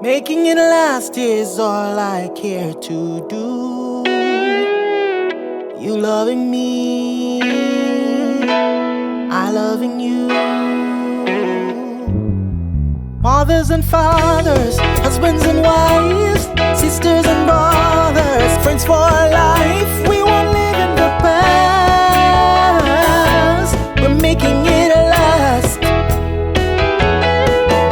Making it last is all I care to do. You loving me, I loving you. Mothers and fathers, husbands and wives, sisters and brothers, friends for life. We won't live in the past. We're making it last.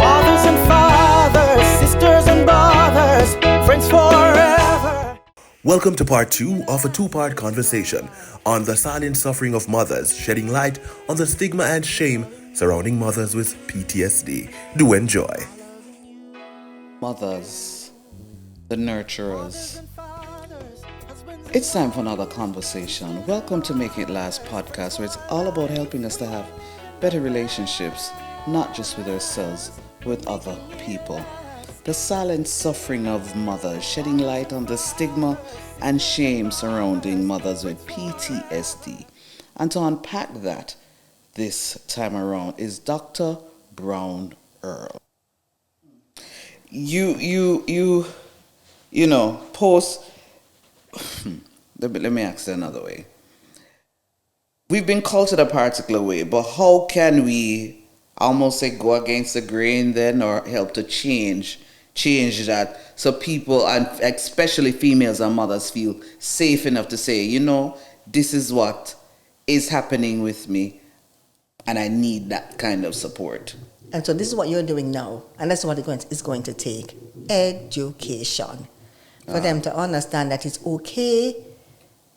Mothers and fathers, sisters and brothers, friends forever. Welcome to part 2 of a two-part conversation on the silent suffering of mothers, shedding light on the stigma and shame surrounding mothers with PTSD. Do enjoy. Mothers, the nurturers. It's time for another conversation. Welcome to Make It Last podcast, where it's all about helping us to have better relationships, not just with ourselves, with other people. The silent suffering of mothers, shedding light on the stigma and shame surrounding mothers with PTSD. And to unpack that this time around is Dr. Brown-Earle. You post. Let me ask it another way. We've been cultured a particular way, but how can we almost say go against the grain then, or help to change that, so people, and especially females and mothers, feel safe enough to say, this is what is happening with me, and I need that kind of support. And so this is what you're doing now, and that's what it's going to take. Education. For them to understand that it's okay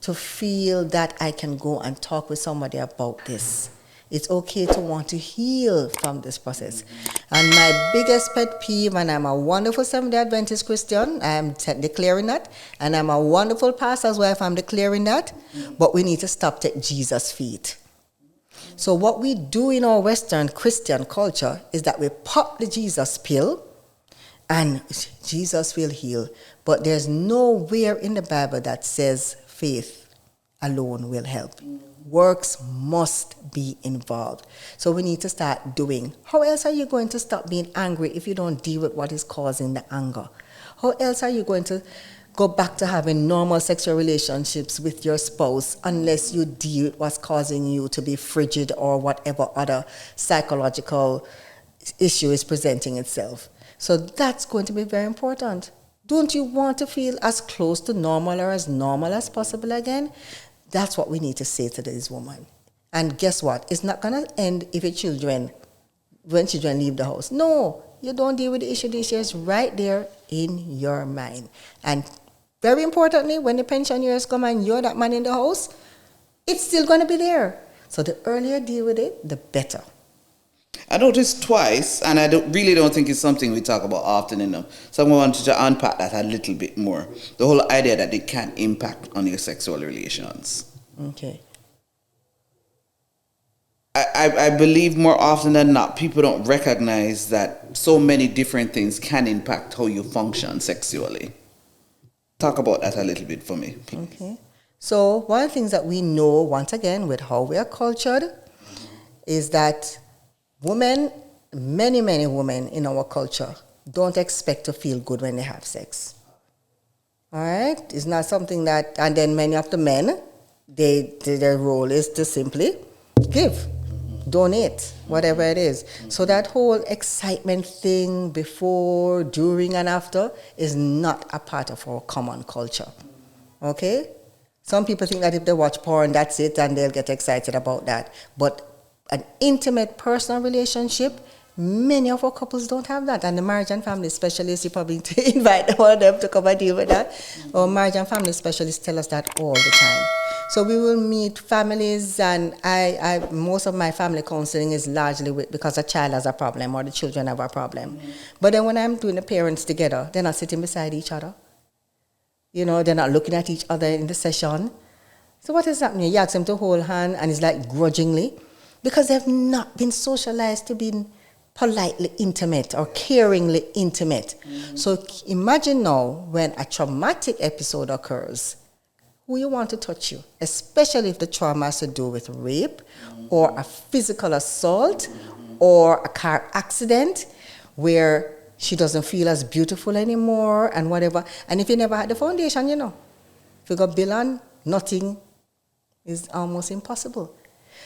to feel that I can go and talk with somebody about this. It's okay to want to heal from this process. And my biggest pet peeve, and I'm a wonderful Seventh-day Adventist Christian, I am declaring that, and I'm a wonderful pastor's wife, I'm declaring that, but we need to stop taking Jesus' feet. So what we do in our Western Christian culture is that we pop the Jesus pill and Jesus will heal. But there's nowhere in the Bible that says faith alone will help. Works must be involved. So we need to start doing. How else are you going to stop being angry if you don't deal with what is causing the anger? How else are you going to go back to having normal sexual relationships with your spouse unless you deal with what's causing you to be frigid or whatever other psychological issue is presenting itself? So that's going to be very important. Don't you want to feel as close to normal or as normal as possible again? That's what we need to say to this woman. And guess what? It's not going to end if when children leave the house. No, you don't deal with the issue. The issue is right there in your mind. And very importantly, when the pension years come and you're that man in the house, it's still going to be there. So the earlier you deal with it, the better. I noticed twice, and I really don't think it's something we talk about often enough. So I wanted to unpack that a little bit more. The whole idea that it can impact on your sexual relations. Okay. I believe more often than not, people don't recognize that so many different things can impact how you function sexually. Talk about that a little bit for me, please. Okay. So one of the things that we know, once again, with how we are cultured, is that many women in our culture don't expect to feel good when they have sex. All right? It's not something that, and then many of the men, their role is to simply give, donate, whatever it is. So that whole excitement thing before, during, and after is not a part of our common culture. Okay? Some people think that if they watch porn, that's it, and they'll get excited about that. But an intimate personal relationship, many of our couples don't have that. And the marriage and family specialists, you probably need to invite one of them to come and deal with that. Our marriage and family specialists tell us that all the time. So we will meet families, and I most of my family counseling is largely because a child has a problem or the children have a problem. But then when I'm doing the parents together, they're not sitting beside each other. They're not looking at each other in the session. So what is happening? You ask them to hold hand, and it's like grudgingly, because they've not been socialized to be politely intimate or caringly intimate. So imagine now when a traumatic episode occurs, who you want to touch you, especially if the trauma has to do with rape or a physical assault or a car accident where she doesn't feel as beautiful anymore and whatever. And if you never had the foundation, if you got bill on, nothing is almost impossible.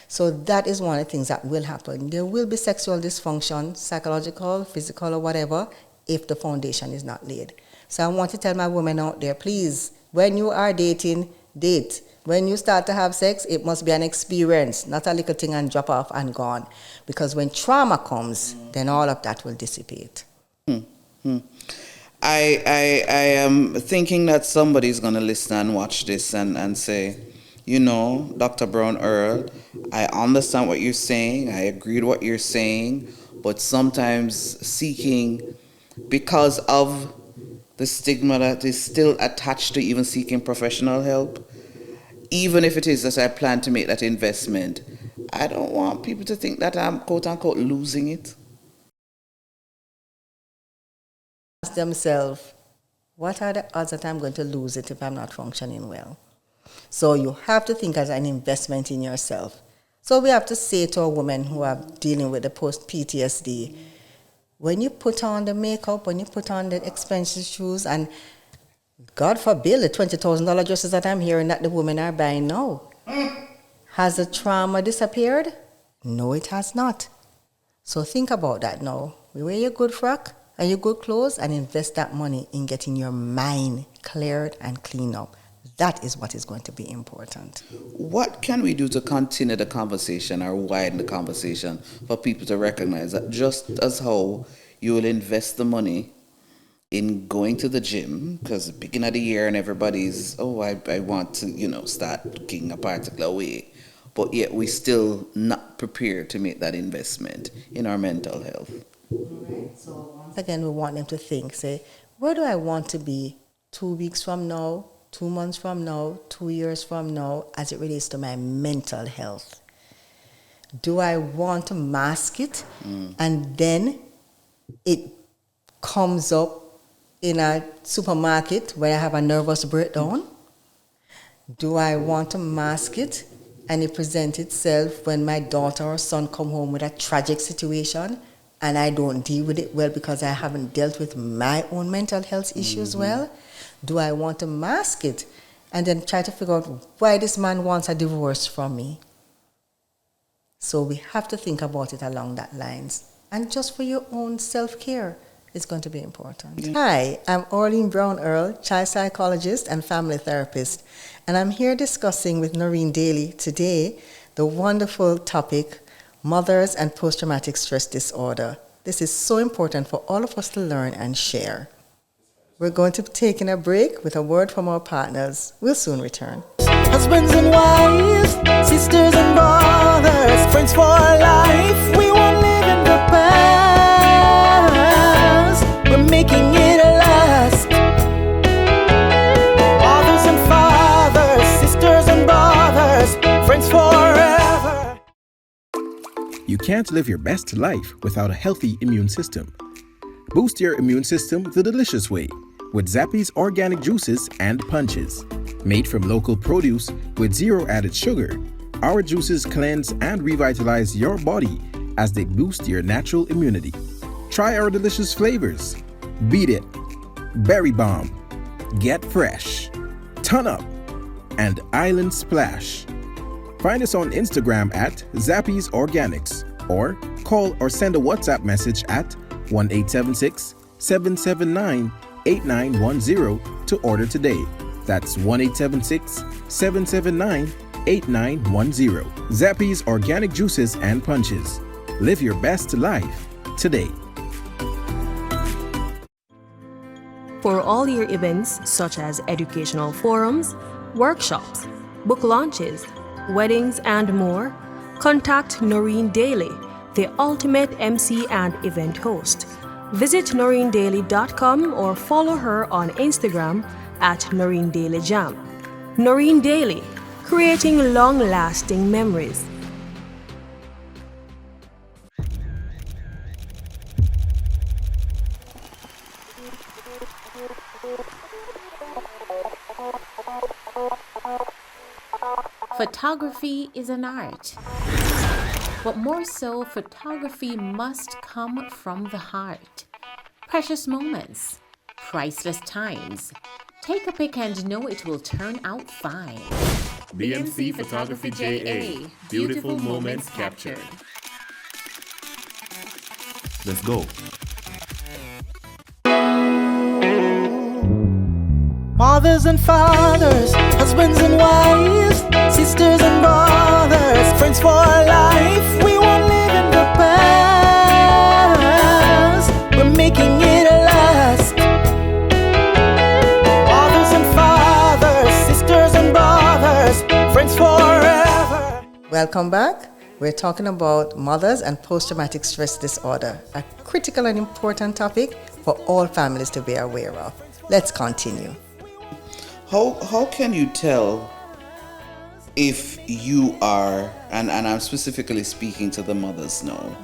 So that is one of the things that will happen. There will be sexual dysfunction, psychological, physical, or whatever, if the foundation is not laid. So I want to tell my women out there, please, when you are dating, date. When you start to have sex, it must be an experience, not a little thing and drop off and gone. Because when trauma comes, then all of that will dissipate. I am thinking that somebody's going to listen and watch this and say, Dr. Brown-Earle, I understand what you're saying. I agree with what you're saying. But sometimes seeking, because of the stigma that is still attached to even seeking professional help, even if it is that I plan to make that investment, I don't want people to think that I'm quote-unquote losing it. Ask themselves, what are the odds that I'm going to lose it if I'm not functioning well? So you have to think as an investment in yourself. So we have to say to a woman who are dealing with the post-PTSD, when you put on the makeup, when you put on the expensive shoes, and God forbid the $20,000 dresses that I'm hearing that the women are buying now, has the trauma disappeared? No, it has not. So think about that now. Wear your good frock and your good clothes and invest that money in getting your mind cleared and cleaned up. That is what is going to be important. What can we do to continue the conversation or widen the conversation for people to recognize that just as how you will invest the money in going to the gym, because beginning of the year and everybody's, I want to, start looking a particular way, but yet we still not prepared to make that investment in our mental health. Right. So once again, we want them to think, say, where do I want to be 2 weeks from now, 2 months from now, 2 years from now, as it relates to my mental health? Do I want to mask it and then it comes up in a supermarket where I have a nervous breakdown? Do I want to mask it and it presents itself when my daughter or son come home with a tragic situation and I don't deal with it well because I haven't dealt with my own mental health issues well? Do I want to mask it and then try to figure out why this man wants a divorce from me? So we have to think about it along that lines. And just for your own self-care, it's going to be important. Yeah. Hi, I'm Orlean Brown-Earle, child psychologist and family therapist. And I'm here discussing with Noreen Daly today the wonderful topic, mothers and post-traumatic stress disorder. This is so important for all of us to learn and share. We're going to be taking a break with a word from our partners. We'll soon return. Husbands and wives, sisters and brothers, friends for life. We won't live in the past. We're making it last. Mothers and fathers, sisters and brothers, friends forever. You can't live your best life without a healthy immune system. Boost your immune system the delicious way with Zappy's organic juices and punches. Made from local produce with zero added sugar, our juices cleanse and revitalize your body as they boost your natural immunity. Try our delicious flavors: Beat It, Berry Bomb, Get Fresh, Ton Up, and Island Splash. Find us on Instagram at Zappy's Organics or call or send a WhatsApp message at 1-876-779-8910 to order today. That's 1-876-779-8910. Zappy's Organic Juices and Punches. Live your best life today. For all your events such as educational forums, workshops, book launches, weddings, and more, contact Noreen Daly, the ultimate MC and event host. Visit noreendaly.com or follow her on Instagram at Noreen Daly Jam. Noreen Daly, creating long-lasting memories. Photography is an art, but more so, photography must come from the heart. Precious moments, priceless times. Take a pic and know it will turn out fine. BMC Photography JA. Beautiful moments captured. Let's go. Mothers and fathers, husbands and wives, sisters and brothers, friends for life. We won't live in the past. We're making it last. Mothers and fathers, sisters and brothers, friends forever. Welcome back. We're talking about mothers and post-traumatic stress disorder, a critical and important topic for all families to be aware of. Let's continue. How can you tell if you are, and I'm specifically speaking to the mothers now.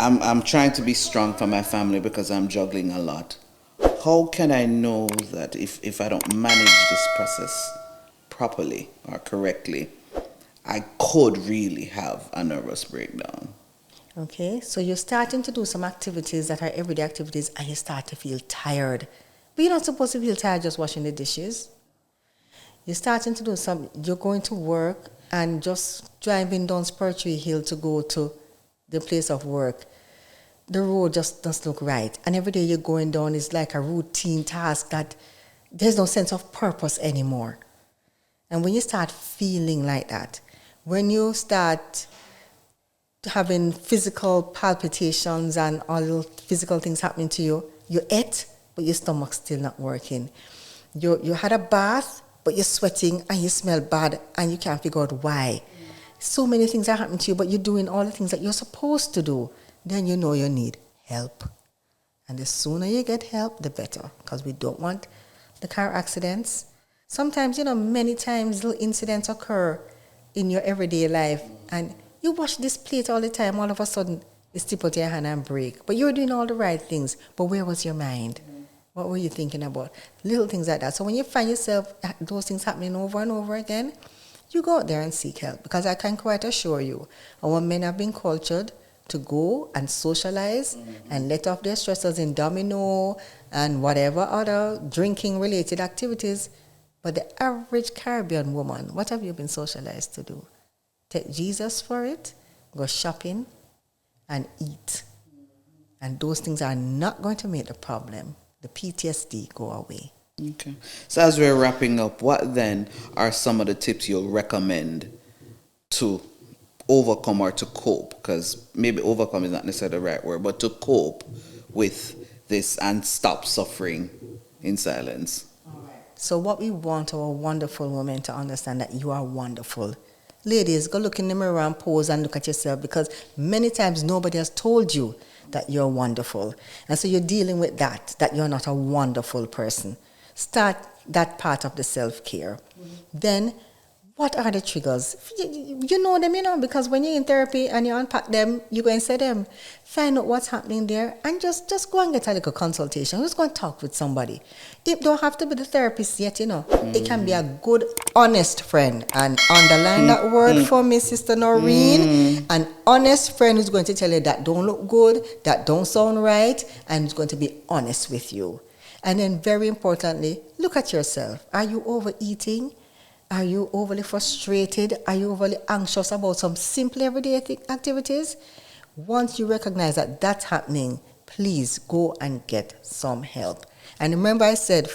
I'm trying to be strong for my family because I'm juggling a lot. How can I know that if I don't manage this process properly or correctly, I could really have a nervous breakdown? Okay, so you're starting to do some activities that are everyday activities and you start to feel tired. But you're not supposed to feel tired just washing the dishes. You're starting to do you're going to work and just driving down Spiritual Hill to go to the place of work. The road just doesn't look right. And every day you're going down is like a routine task that there's no sense of purpose anymore. And when you start feeling like that, when you start having physical palpitations and all physical things happening to you, you ate, but your stomach's still not working. You had a bath, but you're sweating and you smell bad and you can't figure out why. So many things are happening to you, but you're doing all the things that you're supposed to do. Then you know you need help. And the sooner you get help, the better, because we don't want the car accidents. Sometimes, many times little incidents occur in your everyday life and you wash this plate all the time, all of a sudden you slip out your hand and break. But you were doing all the right things, but where was your mind? What were you thinking about? Little things like that. So when you find yourself, those things happening over and over again, you go out there and seek help. Because I can quite assure you, our men have been cultured to go and socialize and let off their stresses in domino and whatever other drinking-related activities. But the average Caribbean woman, what have you been socialized to do? Take Jesus for it, go shopping, and eat. And those things are not going to make the problem. The PTSD go away. Okay. So as we're wrapping up, what then are some of the tips you'll recommend to overcome or to cope? Because maybe overcome is not necessarily the right word, but to cope with this and stop suffering in silence. So what we want our wonderful women to understand that you are wonderful. Ladies, go look in the mirror and pose and look at yourself, because many times nobody has told you that you're wonderful. And so you're dealing with that you're not a wonderful person. Start that part of the self-care. Then, what are the triggers? You know them, because when you're in therapy and you unpack them, you go and say them. Find out what's happening there and just go and get a little consultation. Just go and talk with somebody. It don't have to be the therapist yet, It can be a good, honest friend. And underline that word for me, Sister Noreen. An honest friend who's going to tell you that don't look good, that don't sound right, and is going to be honest with you. And then very importantly, look at yourself. Are you overeating? Are you overly frustrated? Are you overly anxious about some simple everyday activities? Once you recognize that that's happening, please go and get some help. And remember I said,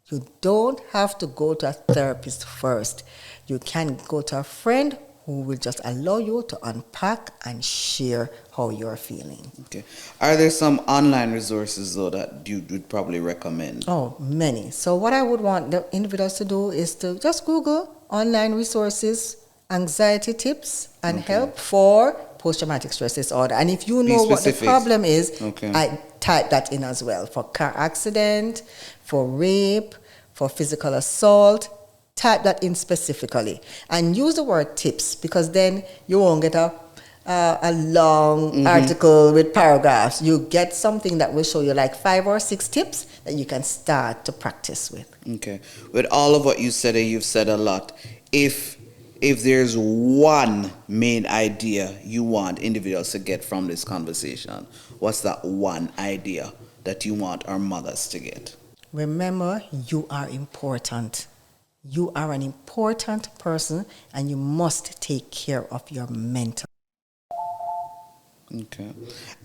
you don't have to go to a therapist first. You can go to a friend who will just allow you to unpack and share how you're feeling. Okay. Are there some online resources, though, that you would probably recommend? Oh, many. So what I would want the individuals to do is to just Google online resources, anxiety tips, and help for post-traumatic stress disorder. And if you know what the problem is, I type that in as well. For car accident, for rape, for physical assault, type that in specifically. And use the word tips, because then you won't get a long article with paragraphs. You get something that will show you like 5 or 6 tips that you can start to practice with. Okay. With all of what you said, and you've said a lot, if if there's one main idea you want individuals to get from this conversation, what's that one idea that you want our mothers to get? Remember, you are important. You are an important person, and you must take care of your mental. Okay.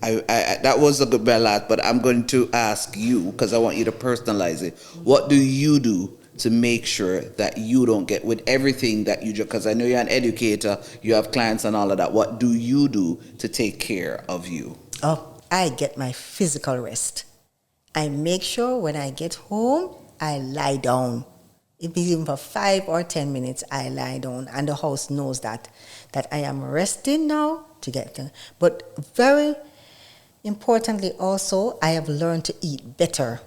I that was a good ballad, but I'm going to ask you, because I want you to personalize it. What do you do to make sure that you don't get with everything that you do? Because I know you're an educator, you have clients and all of that. What do you do to take care of you? Oh, I get my physical rest. I make sure when I get home, I lie down. If it's even for 5 or 10 minutes, I lie down. And the house knows that I am resting now to get them. But very importantly also, I have learned to eat better.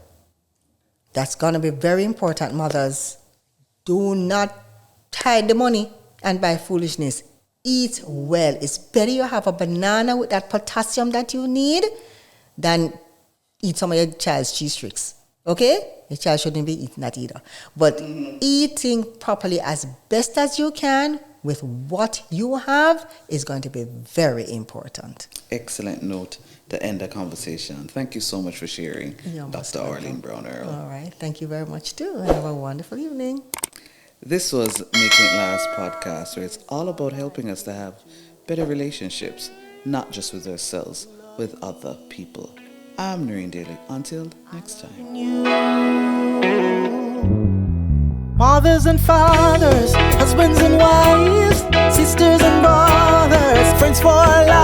That's going to be very important, mothers. Do not hide the money and buy foolishness. Eat well. It's better you have a banana with that potassium that you need than eat some of your child's cheese tricks. Okay? Your child shouldn't be eating that either. But eating properly as best as you can with what you have is going to be very important. Excellent note to end the conversation. Thank you so much for sharing, Dr. Orlean Brown-Earle. All right. Thank you very much, too. Have a wonderful evening. This was Making It Last podcast, where it's all about helping us to have better relationships, not just with ourselves, with other people. I'm Noreen Daly. Until next time. Mothers and fathers, husbands and wives, sisters and brothers, friends for life.